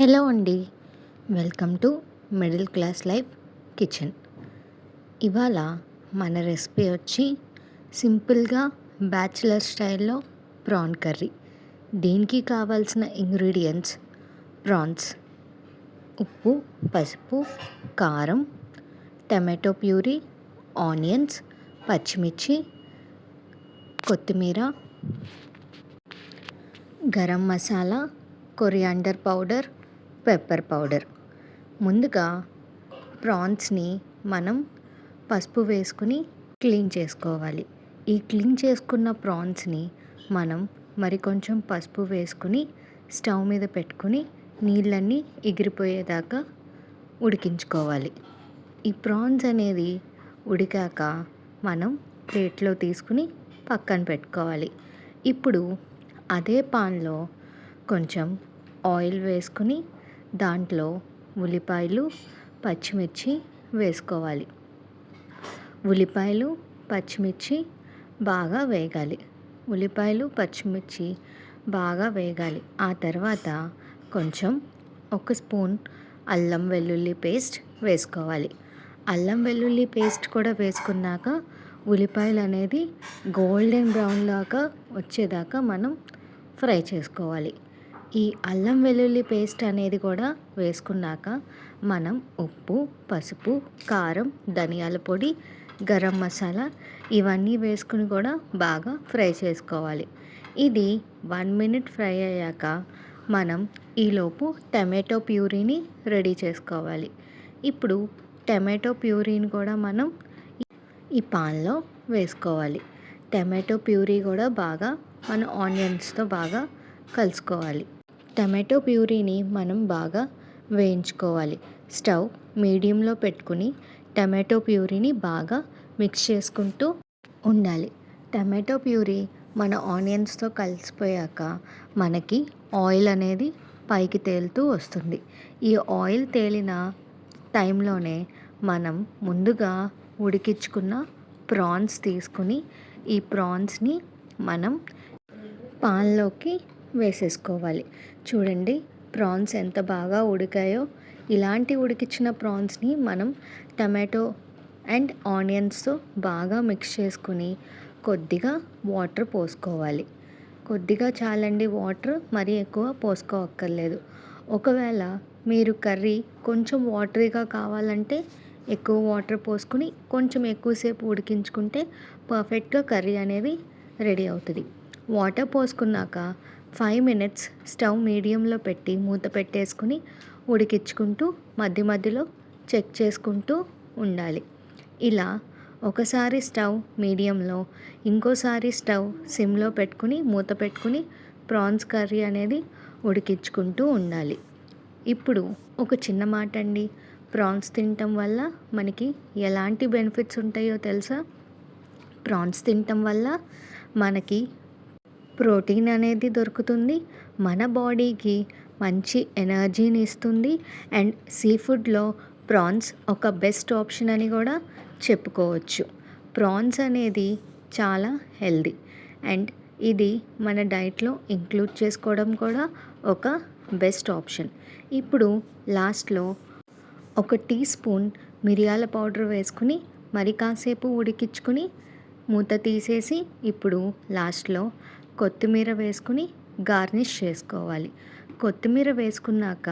Hello అండి. Welcome to middle class life kitchen. ఇవాళ మన రెసిపీ వచ్చి సింపుల్గా బ్యాచిలర్ స్టైల్లో ప్రాన్ కర్రీ. దీనికి కావాల్సిన ఇంగ్రీడియంట్స్: ప్రాన్స్, ఉప్పు, పసుపు, కారం, టమాటో ప్యూరీ, ఆనియన్స్, పచ్చిమిర్చి, కొత్తిమీర, garam masala, coriander powder, pepper powder. ముందుగా ప్రాన్స్ని మనం పసుపు వేసుకుని క్లీన్ చేసుకోవాలి. ఈ క్లీన్ చేసుకున్న ప్రాన్స్ని మనం కొంచెం పసుపు వేసుకుని స్టవ్ మీద పెట్టుకుని నీళ్ళన్నీ ఎగిరిపోయేదాకా ఉడికించుకోవాలి. ఈ ప్రాన్స్ అనేది ఉడికాక మనం ప్లేట్లో తీసుకుని పక్కన పెట్టుకోవాలి. ఇప్పుడు అదే పాన్లో కొంచెం ఆయిల్ వేసుకుని దాంట్లో ఉల్లిపాయలు, పచ్చిమిర్చి వేసుకోవాలి. ఉల్లిపాయలు, పచ్చిమిర్చి బాగా వేగాలి. ఉల్లిపాయలు, పచ్చిమిర్చి బాగా వేగాలి. ఆ తర్వాత కొంచెం 1 స్పూన్ అల్లం వెల్లుల్లి పేస్ట్ వేసుకోవాలి. అల్లం వెల్లుల్లి పేస్ట్ కూడా వేసుకున్నాక ఉల్లిపాయలు అనేది గోల్డెన్ బ్రౌన్ లాగా వచ్చేదాకా మనం ఫ్రై చేసుకోవాలి. ఈ అల్లం వెల్లుల్లి పేస్ట్ అనేది కూడా వేసుకున్నాక మనం ఉప్పు, పసుపు, కారం, ధనియాల పొడి, గరం మసాలా ఇవన్నీ వేసుకుని కూడా బాగా ఫ్రై చేసుకోవాలి. ఇది 1 మినిట్ ఫ్రై అయ్యాక మనం ఈలోపు టమాటో ప్యూరీని రెడీ చేసుకోవాలి. ఇప్పుడు టమాటో ప్యూరీని కూడా మనం ఈ పాన్లో వేసుకోవాలి. టమాటో ప్యూరీ కూడా బాగా మన ఆనియన్స్తో బాగా కలుసుకోవాలి. టమాటో ప్యూరీని మనం బాగా వేయించుకోవాలి. స్టవ్ మీడియంలో పెట్టుకుని టమాటో ప్యూరీని బాగా మిక్స్ చేసుకుంటూ ఉండాలి. టమాటో ప్యూరీ మన ఆనియన్స్తో కలిసిపోయాక మనకి ఆయిల్ అనేది పైకి తేలుతూ వస్తుంది. ఈ ఆయిల్ తేలిన టైంలోనే మనం ముందుగా ఉడికించుకున్న ప్రాన్స్ తీసుకుని ఈ ప్రాన్స్ని మనం పాన్లోకి వేసేసుకోవాలి. చూడండి ప్రాన్స్ ఎంత బాగా ఉడికాయో. ఇలాంటి ఉడికించిన ప్రాన్స్ని మనం టమాటో అండ్ ఆనియన్స్తో బాగా మిక్స్ చేసుకుని కొద్దిగా వాటర్ పోసుకోవాలి. కొద్దిగా చాలండి వాటర్, మరీ ఎక్కువ పోసుకోవక్కర్లేదు. ఒకవేళ మీరు కర్రీ కొంచెం వాటరీగా కావాలంటే ఎక్కువ వాటర్ పోసుకుని కొంచెం ఎక్కువసేపు ఉడికించుకుంటే పర్ఫెక్ట్గా కర్రీ అనేది రెడీ అవుతుంది. వాటర్ పోసుకున్నాక 5 మినిట్స్ స్టవ్ మీడియంలో పెట్టి మూత పెట్టేసుకుని ఉడికించుకుంటూ మధ్య మధ్యలో చెక్ చేసుకుంటూ ఉండాలి. ఇలా ఒకసారి స్టవ్ మీడియంలో, ఇంకోసారి స్టవ్ సిమ్లో పెట్టుకుని మూత పెట్టుకుని ప్రాన్స్ కర్రీ అనేది ఉడికించుకుంటూ ఉండాలి. ఇప్పుడు ఒక చిన్న మాట అండి, ప్రాన్స్ తినటం వల్ల మనకి ఎలాంటి బెనిఫిట్స్ ఉంటాయో తెలుసా? ప్రాన్స్ తినటం వల్ల మనకి ప్రోటీన్ అనేది దొరుకుతుంది. మన బాడీకి మంచి ఎనర్జీని ఇస్తుంది. అండ్ సీ ఫుడ్లో ప్రాన్స్ ఒక బెస్ట్ ఆప్షన్ అని కూడా చెప్పుకోవచ్చు. ప్రాన్స్ అనేది చాలా హెల్దీ అండ్ ఇది మన డైట్లో ఇంక్లూడ్ చేసుకోవడం కూడా ఒక బెస్ట్ ఆప్షన్. ఇప్పుడు లాస్ట్లో 1 టీ స్పూన్ మిరియాల పౌడర్ వేసుకుని కాసేపు ఉడికించుకుని మూత తీసేసి ఇప్పుడు లాస్ట్లో కొత్తిమీర వేసుకుని గార్నిష్ చేసుకోవాలి. కొత్తిమీర వేసుకున్నాక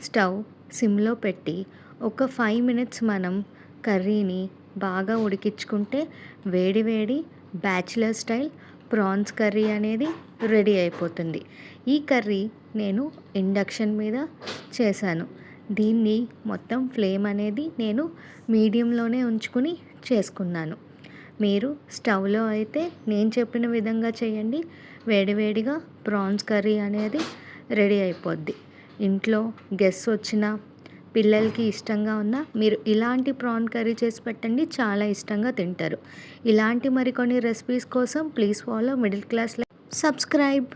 స్టవ్ సిమ్లో పెట్టి ఒక 5 మినిట్స్ మనం కర్రీని బాగా ఉడికించుకుంటే వేడి వేడి బ్యాచిలర్ స్టైల్ ప్రాన్స్ కర్రీ అనేది రెడీ అయిపోతుంది. ఈ కర్రీ నేను ఇండక్షన్ మీద చేశాను. దీన్ని మొత్తం ఫ్లేమ్ అనేది నేను మీడియంలోనే ఉంచుకుని చేసుకున్నాను. మీరు స్టవ్లో అయితే నేను చెప్పిన విధంగా చేయండి. వేడివేడిగా ప్రాన్స్ కర్రీ అనేది రెడీ అయిపోద్ది. ఇంట్లో గెస్ట్స్ వచ్చినా పిల్లలకి ఇష్టంగా ఉన్న మీరు ఇలాంటి ప్రాన్ కర్రీ చేసి పెట్టండి, చాలా ఇష్టంగా తింటారు. ఇలాంటి మరికొన్ని రెసిపీస్ కోసం please follow middle class life. Subscribe.